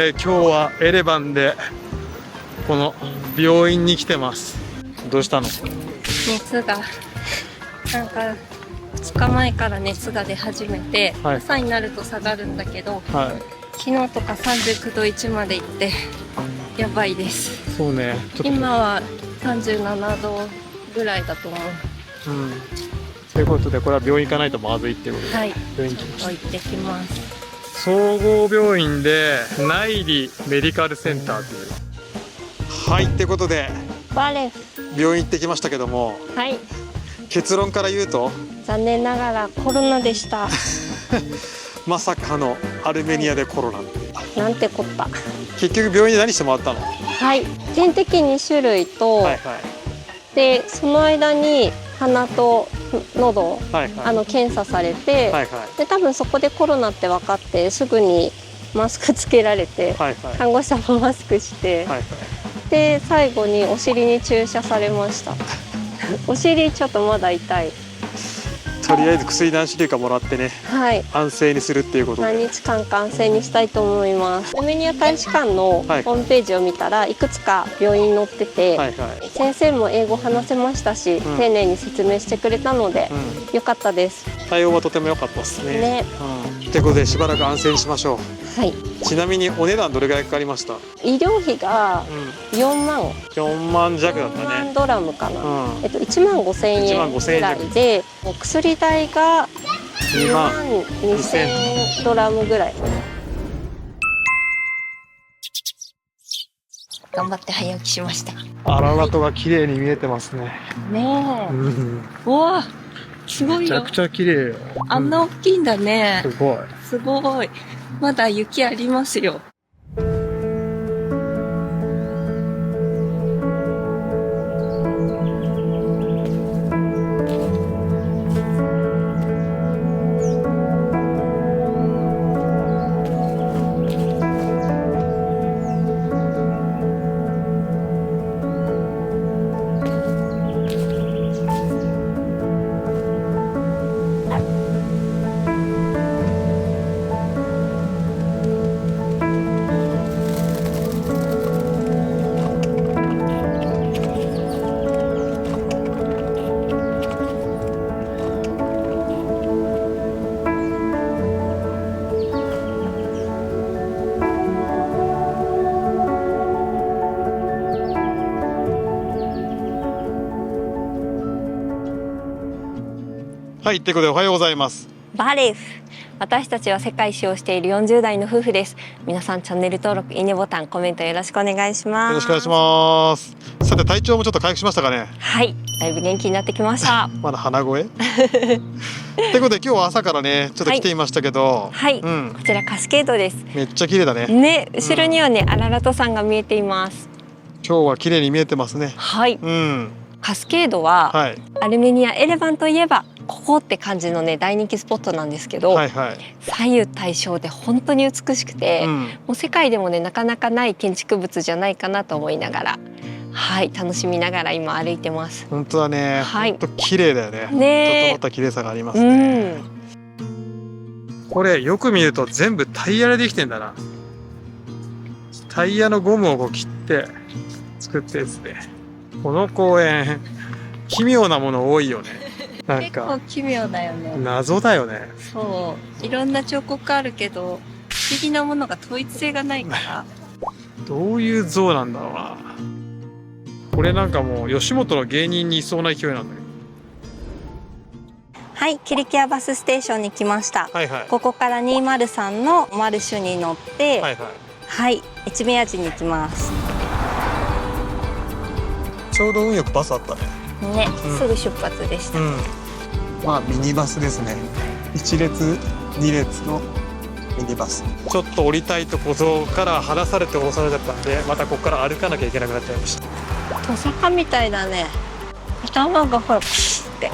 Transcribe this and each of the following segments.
で今日はエレバンでこの病院に来てます。どうしたの？熱がなんか2日前から熱が出始めて、はい、朝になると下がるんだけど、はい、昨日とか39度1まで行ってやばいです。そうね、ちょっと今は37度ぐらいだと思う。ということでこれは病院行かないとまずいっていうことで、はい、病院行きま行ってきます。す。総合病院で内里メディカルセンターという、はい、ってことでバレフ、病院行ってきましたけども、はい、結論から言うと残念ながらコロナでしたまさかのアルメニアでコロナ。なんてこった。結局病院で何してもらったの？はい、点滴2種類と、はいはい、でその間に鼻と喉、はいはい、検査されて、はいはい、で多分そこでコロナって分かってすぐにマスクつけられて、はいはい、看護師さんもマスクして、はいはい、で最後にお尻に注射されましたお尻ちょっとまだ痛い。とりあえず薬何種類かもらってね、はい、安静にするっていうことで、何日間か安静にしたいと思います。アルメニア大使館のホはいームページを見たらいくつか病院載ってて、はいはい、先生も英語話せましたし、丁寧に説明してくれたので、良かったです。対応はとても良かったですね。ね、ということでしばらく安静にしましょう。はい。ちなみにお値段どれぐらいかかりました？医療費が4万、4万弱だっ4たね。万ドラムかな、1万5千1万円5千円ぐらいで、お薬代が2 2万万2千ドラムぐらい。頑張って早起きしました。アララトが綺麗に見えてますね。ねえ、うわ、すごいよ。めちゃくちゃ綺麗よ。あんな大きいんだね。すごい。すごい。まだ雪ありますよ。はい、ということでおはようございます。バレフ。私たちは世界一周をしている40代の夫婦です。皆さんチャンネル登録、いいねボタン、コメントよろしくお願いします。よろしくお願いします。さて体調もちょっと回復しましたかね？はい、だいぶ元気になってきましたまだ鼻声ということで今日は朝からねちょっと来ていましたけど、はい、こちらカスケードです。めっちゃ綺麗だね。ね、後ろにはね、アララト山が見えています。今日は綺麗に見えてますね。はい、カスケードは、アルメニアエレバンといえばここって感じのね大人気スポットなんですけど、左右対称で本当に美しくて、もう世界でもねなかなかない建築物じゃないかなと思いながら、はい、楽しみながら今歩いてます。本当だね。はい、本当綺麗だよね。整った綺麗さがありますね。これよく見ると全部タイヤでできてんだな。タイヤのゴムをこう切って作ってですね。この公園奇妙なもの多いよね。なんか結構奇妙だよね。謎だよね。そう、いろんな彫刻あるけど不思議なものが統一性がないからどういう像なんだろうな。これなんかもう吉本の芸人にいそうな勢いなんだけど。はい、キリキアバスステーションに来ました。ここから203のマルシュに乗って、はい、エチメアジに行きます。ちょうど運よくバスあったね。ね、すぐ出発でした。まあミニバスですね。1列2列のミニバス。ちょっと降りたいところから離されて降ろされちゃったんで、またここから歩かなきゃいけなくなっちゃいました。坂みたいだね。頭がほらプシッて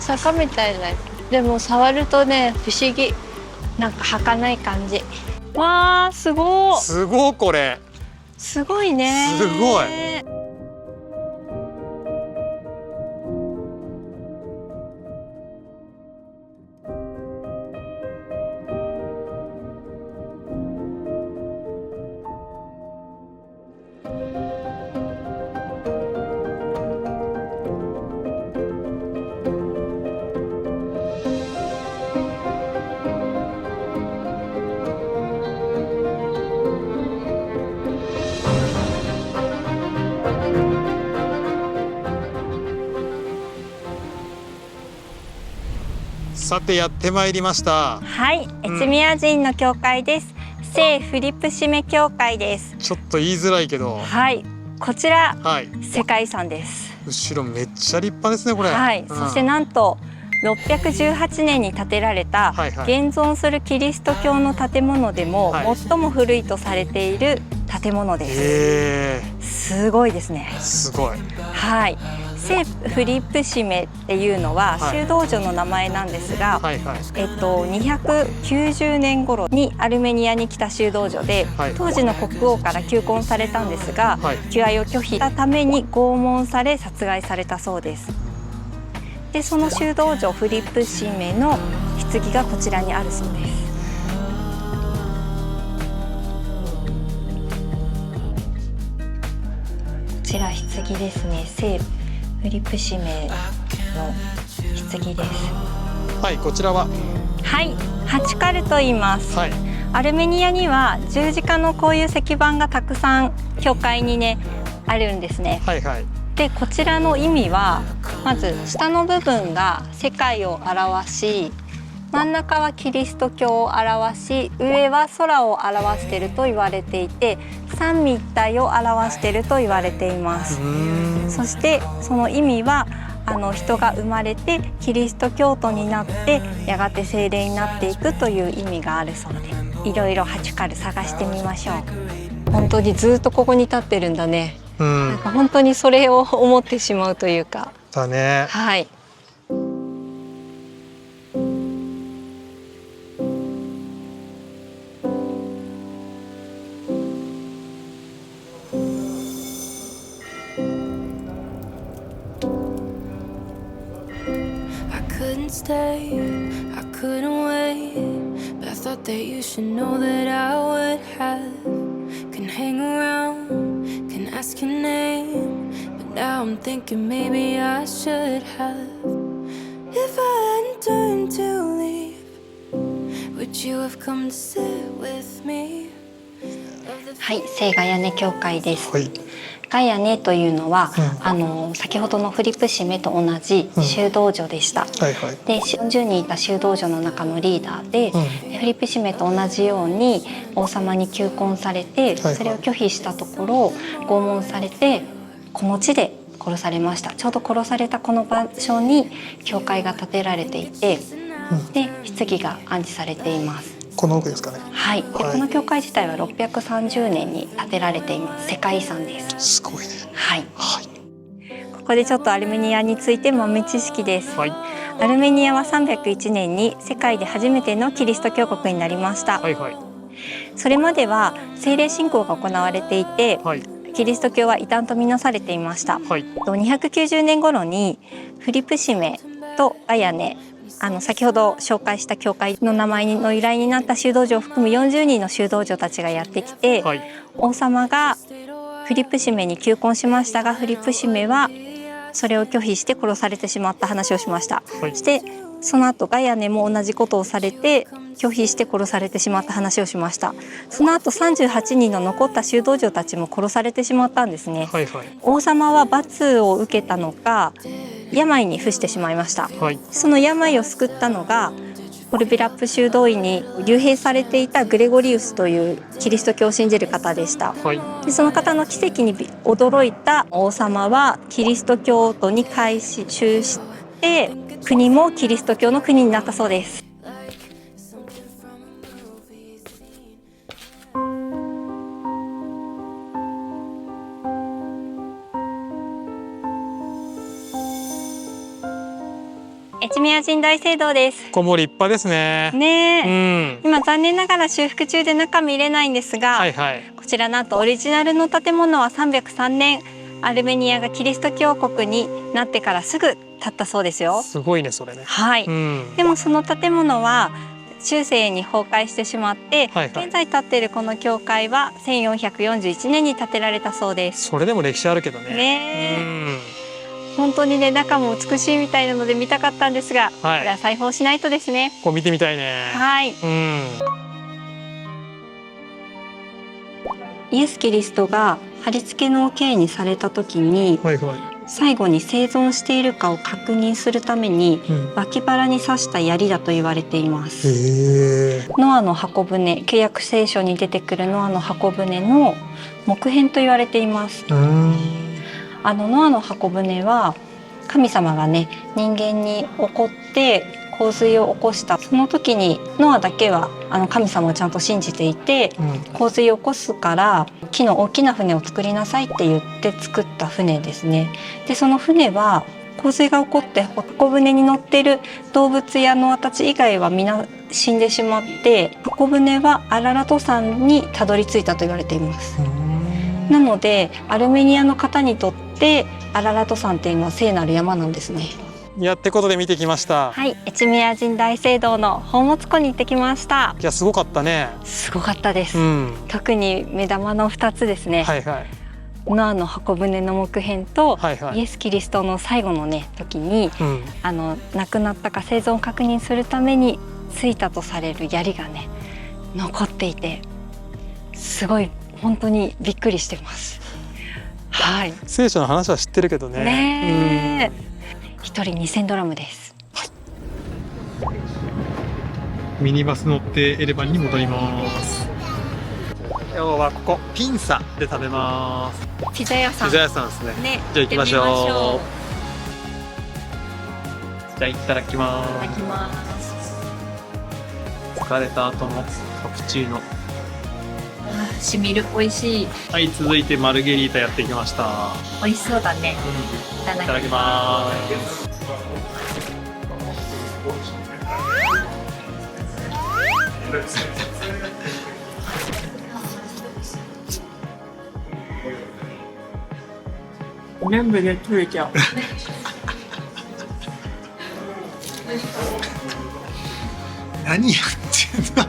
坂みたいだ。でも触るとね不思議。なんか儚い感じ。わー、すごい。すごいこれ。すごいね。すごい。さてやってまいりました。はい、エチミア人の教会です。聖フィリップシメ教会です。ちょっと言いづらいけど、はい、こちら、はい、世界遺産です。後ろめっちゃ立派ですねこれ。はい、そしてなんと618年に建てられた現存するキリスト教の建物でも最も古いとされている建物です。すごいですね。すごい。はい。聖フリップシメっていうのは修道女の名前なんですが、290年頃にアルメニアに来た修道女で、当時の国王から求婚されたんですが、求愛を拒否したために拷問され殺害されたそうです。で、その修道女フリップシメの棺がこちらにあるそうです。こちら棺ですね。聖フリップシメの棺です。はい、こちらは。はい、ハチカルと言います。はい、アルメニアには十字架のこういう石板がたくさん教会にねあるんですね。はいはい。で、こちらの意味はまず下の部分が世界を表し、真ん中はキリスト教を表し、上は空を表していると言われていて、三位一体を表していると言われています。そしてその意味は人が生まれてキリスト教徒になってやがて聖霊になっていくという意味があるそうで、いろいろハチカル探してみましょう。本当にずっとここに立ってるんだね。なんか本当にそれを思ってしまうというか。だね。はい。Stay, I couldn't wait, but I thought that you should know that I would have. Can hang around, can ask your name, but now I'm thinking maybe I should have. If I hadn't turned to leave, would you have come to sit with me? はい、聖ガヤネ教会です。はい、ガヤネというのは、先ほどのフリップシメと同じ修道女でした。で、40人いた修道女の中のリーダーで、フリップシメと同じように王様に求婚されて、それを拒否したところ拷問されて、この地で殺されました。ちょうど殺されたこの場所に教会が建てられていて、で、棺が安置されています。この奥ですかね。はい。で、この教会自体は630年に建てられています。世界遺産です。すごいね。はい。はい。ここでちょっとアルメニアについて豆知識です。はい。アルメニアは301年に世界で初めてのキリスト教国になりました。はいはい。それまでは聖霊信仰が行われていて、はい、キリスト教は異端とみなされていました。はい。290年頃にフリップシメとガヤネ、先ほど紹介した教会の名前の由来になった修道女を含む40人の修道女たちがやってきて、はい、王様がフリップシメに求婚しましたが、フリップシメはそれを拒否して殺されてしまった話をしました。はい、そしてその後ガヤネも同じことをされて拒否して殺されてしまった話をしました。その後38人の残った修道女たちも殺されてしまったんですね。はいはい、王様は罰を受けたのか病に伏してしまいました。はい、その病を救ったのがポルビラップ修道院に幽閉されていたグレゴリウスというキリスト教を信じる方でした。はい、でその方の奇跡に驚いた王様はキリスト教徒に改宗して国もキリスト教の国になったそうです。エチミア人大聖堂です。ここも立派ですね。ねえ、今残念ながら修復中で中見れないんですが、はいはい、こちらなんとオリジナルの建物は303年アルメニアがキリスト教国になってからすぐ建ったそうですよ。すごいねそれね。はい。でもその建物は中世に崩壊してしまって、現在建っているこの教会は1441年に建てられたそうです。それでも歴史あるけどね。本当にね、中も美しいみたいなので見たかったんですが、これは裁縫しないとですね。こう見てみたいね。はい。イエス・キリストが貼り付けの刑にされた時に、最後に生存しているかを確認するために、脇腹に刺した槍だと言われています。ノアの箱舟、契約聖書に出てくるノアの箱舟の木片と言われています。ノアの箱舟は神様がね、人間に怒って洪水を起こしたその時にノアだけは神様をちゃんと信じていて、洪水を起こすから木の大きな船を作りなさいって言って作った船ですね。でその船は洪水が起こって箱舟に乗っている動物やノアたち以外は皆死んでしまって、箱舟はアララト山にたどり着いたと言われています。なのでアルメニアの方にとってアララト山っていうのは聖なる山なんですね。ってことで見てきました。はい、エチミア人大聖堂の宝物庫に行ってきました。いや、すごかったね。すごかったです。特に目玉の2つですね。ノアの箱舟の木片と、イエス・キリストの最後のね時に、亡くなったか生存を確認するためについたとされる槍がね残っていて、すごい本当にびっくりしてます。はい。聖書の話は知ってるけどね。一人2000ドラムです。ミニバス乗ってエレバンに戻ります。今日はここピンサで食べます。ピザ屋さん。ピザ屋さんですね。じゃあ行きましょう。じゃあいただきます。いただきます。疲れた後のカプチーノ。しみる、美味しい。はい、続いてマルゲリータやってきました。美味しそうだね。いただきます。全部で取れちゃう。何やってんの。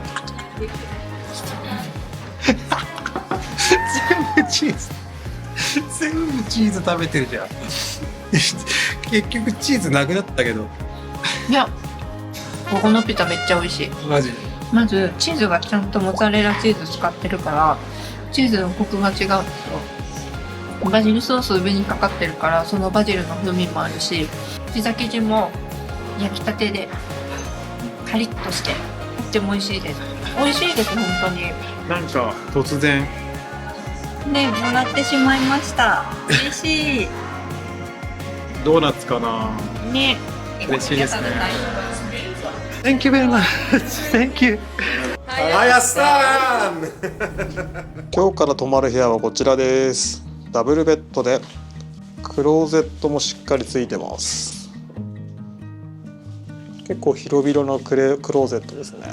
全部チーズ食べてるじゃん。結局チーズなくなったけど。いや、ここのピザめっちゃ美味しい。マジ。まずチーズがちゃんとモッツァレラチーズ使ってるからチーズのコクが違うんですよ。バジルソース上にかかってるからそのバジルの風味もあるし、ピザ生地も焼きたてでカリッとしてとっても美味しいです。美味しいです本当に。なんか突然ね、もらってしまいました。嬉しい。ドーナツかな。ね、嬉しいですね。Thank you very much. Thank you. 今日から泊まる部屋はこちらです。ダブルベッドでクローゼットもしっかりついてます。結構広々なクローゼットですね。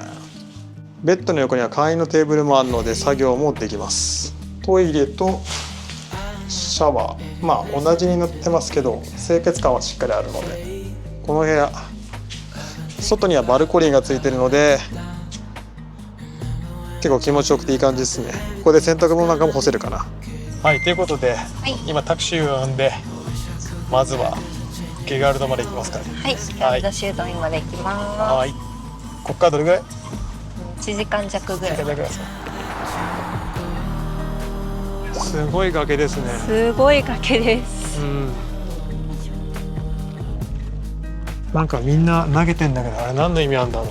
ベッドの横には簡易のテーブルもあるので作業もできます。トイレとシャワー、同じになってますけど清潔感はしっかりあるので、この部屋外にはバルコニーがついてるので結構気持ちよくていい感じですね。ここで洗濯物なんかも干せるかな。はい、ということで、今タクシーを呼んでまずはゲガルドまで行きますかね。はい、ゲガルド修道院まで行きます。はい、こっからどれぐらい？1時間弱ぐらい。すごい崖ですね。すごい崖です。なんかみんな投げてんだけど、あれ何の意味あるんだろう。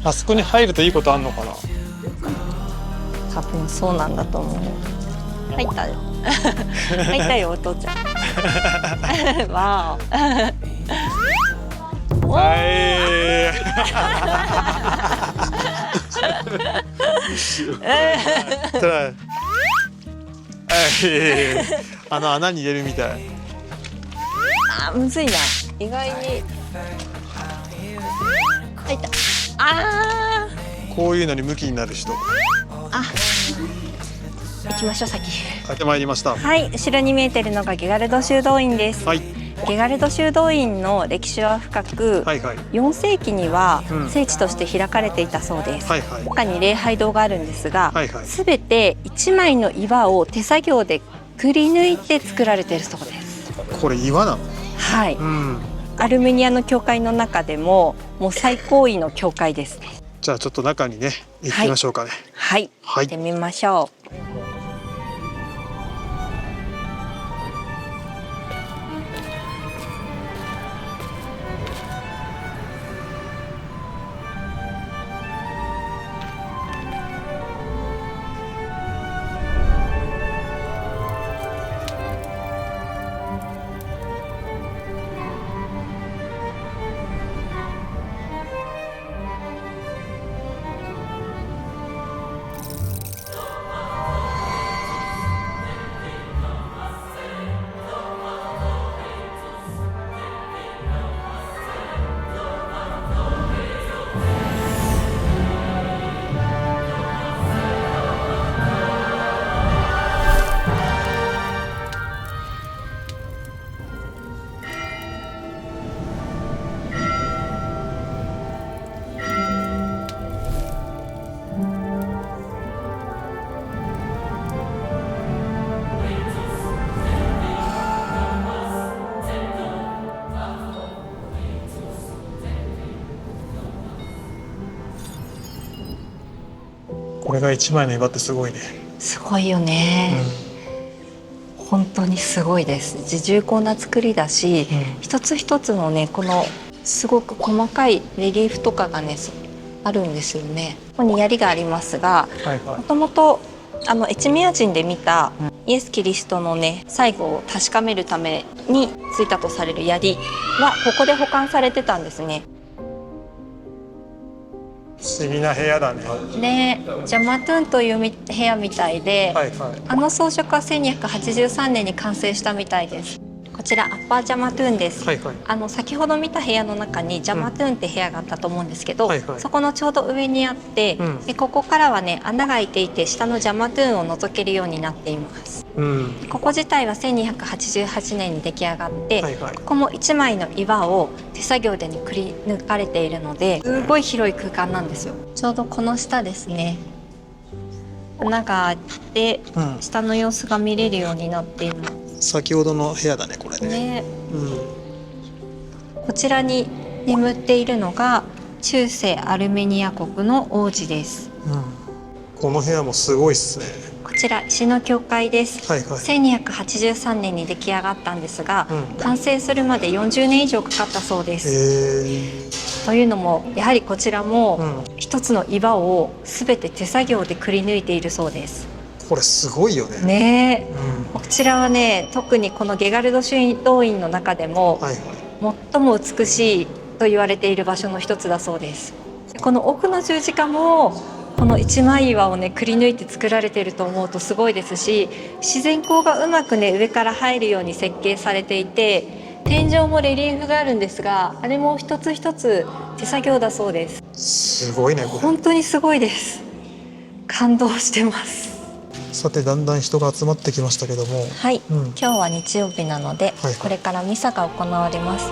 あそこに入るといいことあんのかな。多分そうなんだと思う。入ったよ。入ったよお父ちゃん。わお。はい。穴に入れるみたい。むずいな。意外に入った。こういうのに向きになる人。行きましょう先。やってまいりました。はい、後ろに見えてるのがゲガルド修道院です。はい。ゲガルド修道院の歴史は深く、4世紀には聖地として開かれていたそうです。他に礼拝堂があるんですが、全て1枚の岩を手作業でくり抜いて作られているそうです。これ岩なの？はい、アルメニアの教会の中でももう最高位の教会ですね。じゃあちょっと中にね行ってみましょうかね。はい、行ってみましょう。これが1枚の岩ってすごいね。すごいよね、本当にすごいです。重厚な作りだし、一つ一つのねこのすごく細かいレリーフとかがねあるんですよね。ここに槍がありますが、もともとエチミア人で見たイエス・キリストのね最後を確かめるためについたとされる槍はここで保管されてたんですね。不思議な部屋だね。で、ジャマトゥンという部屋みたいで、装飾は1283年に完成したみたいです。こちらアッパージャマトゥーンです。先ほど見た部屋の中にジャマトゥーンって部屋があったと思うんですけど、そこのちょうど上にあって、でここからはね穴が開いていて下のジャマトゥーンを覗けるようになっています。ここ自体は1288年に出来上がって、ここも1枚の岩を手作業でくり抜かれているのですごい広い空間なんですよ。ちょうどこの下ですね、穴があって、下の様子が見れるようになっています。先ほどの部屋だねこれね。こちらに眠っているのが中世アルメニア国の王子です。この部屋もすごいっすね。こちら石の教会です。1283年に出来上がったんですが、完成するまで40年以上かかったそうです。というのもやはりこちらも一つの岩を全て手作業でくり抜いているそうです。これすごいよね。こちらはね特にこのゲガルド修道院の中でも最も美しいと言われている場所の一つだそうです。この奥の十字架もこの一枚岩をねくり抜いて作られていると思うとすごいですし、自然光がうまくね上から入るように設計されていて、天井もレリーフがあるんですが、あれも一つ一つ手作業だそうです。すごいねこれ。本当にすごいです。感動してます。さてだんだん人が集まってきましたけども、今日は日曜日なので、これからミサが行われます。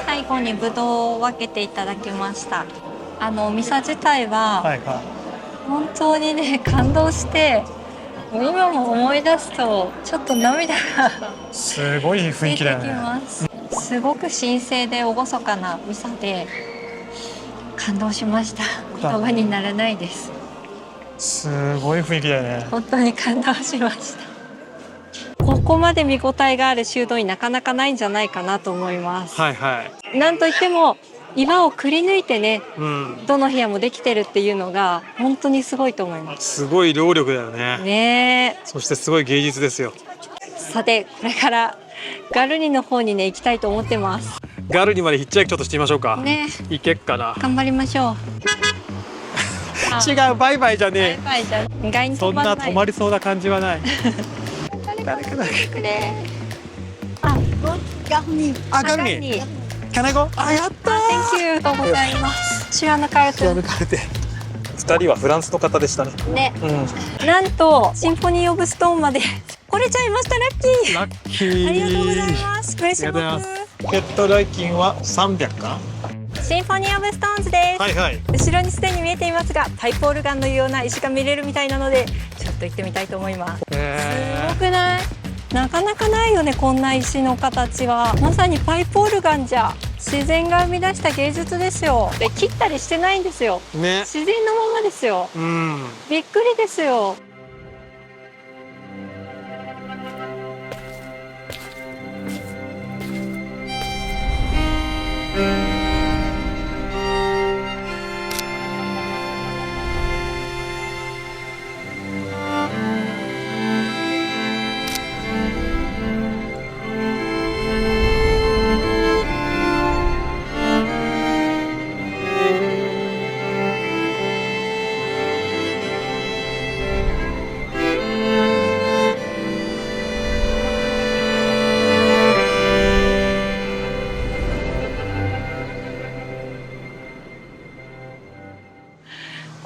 最後にブドウを分けていただきました。ミサ自体は本当にね感動して、もう今も思い出すとちょっと涙がすごい雰囲気だよね。出てきます。すごく神聖で厳かなミサで感動しました。言葉にならないです。すごい雰囲気だよね。本当に感動しました。ここまで見応えがある修道院なかなかないんじゃないかなと思います。なんといっても岩をくり抜いてね、どの部屋もできてるっていうのが本当にすごいと思います。すごい労力だよね。ね。そしてすごい芸術ですよ。さて、これからガルニの方にね行きたいと思ってます。ガルニまでヒッチハイクちょっとしてみましょうか。ね。行けっかな。頑張りましょう。違う、バイバイじゃねえ。バイバイじゃ意外にそんな止まりそうな感じはない。誰かくれ。あ、ガルニ。あ、ガルニ。Can I go? あ、やったー。Thank you ありがとうございます。シュアナカルテ。シュアナカルテ。2人はフランスの方でしたね。ね。なんとシンフォニーオブストーンまで来れちゃいました。ラッキー。ラッキー。ありがとうございます。嬉しいです。チケット代金は300か。シンフォニーオブストーンズです。はいはい。後ろにすでに見えていますが、パイプオルガンのような石が見れるみたいなので、ちょっと行ってみたいと思います。すごくない？なかなかないよね、こんな石の形は。まさにパイプオルガンじゃ。自然が生み出した芸術ですよ。で、切ったりしてないんですよ。ね。自然のままですよ。びっくりですよ。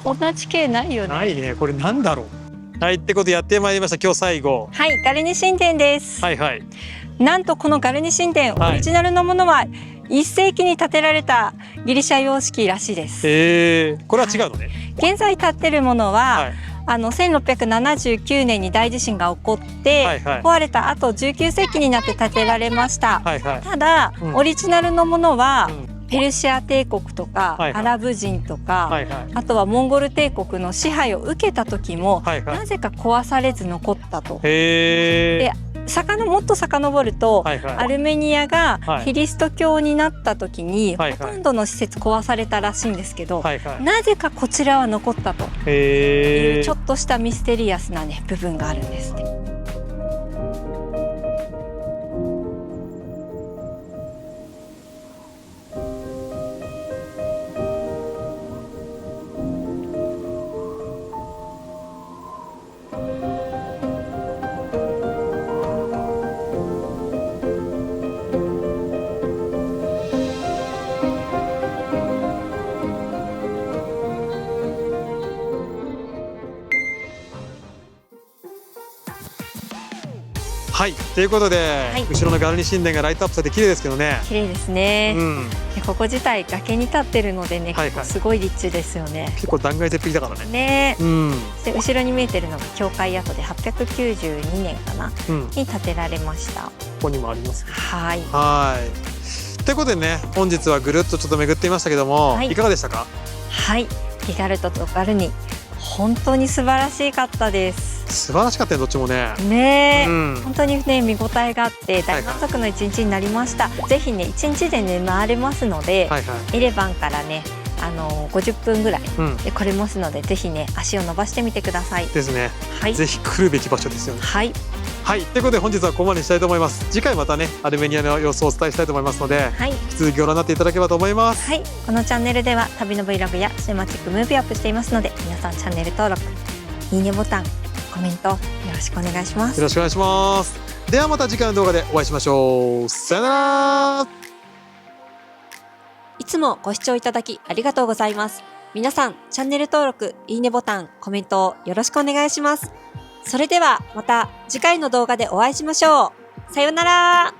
こんな地形ないよね。ないね。これなんだろう。はい、ってことでやってまいりました。今日最後。はい、ガルニ神殿です。はいはい。なんとこのガルニ神殿、オリジナルのものは1世紀に建てられたギリシャ様式らしいです。これは違うのね。現在建ってるものは、1679年に大地震が起こって、壊れた後19世紀になって建てられました。ただ、オリジナルのものは、ペルシア帝国とか、アラブ人とか、あとはモンゴル帝国の支配を受けた時も、なぜか壊されず残ったと。で、もっと遡ると、アルメニアがキリスト教になった時に、ほとんどの施設壊されたらしいんですけど、なぜかこちらは残ったというちょっとしたミステリアスなね部分があるんですね。はい、ということで、後ろのガルニ神殿がライトアップされて綺麗ですけどね。綺麗ですね。ここ自体崖に立ってるのでね、すごい立地ですよね。結構断崖絶壁だからね。で、後ろに見えてるのが教会跡で892年かな、に建てられました。ここにもありますね。はい。ということでね、本日はぐるっとちょっと巡ってみましたけども、いかがでしたか？はい、ギガルトとガルニ、本当に素晴らしかったです。素晴らしかったね、どっちもね。本当にね、見応えがあって大満足の一日になりました。ぜひね、一日でね回れますので、エレバンからね50分ぐらいで来れますので、ぜひね足を伸ばしてみてください。ですね。ぜひ来るべき場所ですよね。はい。ということで本日はここまでにしたいと思います。次回またねアルメニアの様子をお伝えしたいと思いますので、引き続きご覧になっていただければと思います。このチャンネルでは旅の Vlog やシネマチックムービーアップしていますので、皆さんチャンネル登録、いいねボタン、コメントよろしくお願いします。よろしくお願いします。ではまた次回の動画でお会いしましょう。さよなら。いつもご視聴いただきありがとうございます。皆さんチャンネル登録、いいねボタン、コメントをよろしくお願いします。それではまた次回の動画でお会いしましょう。さよなら。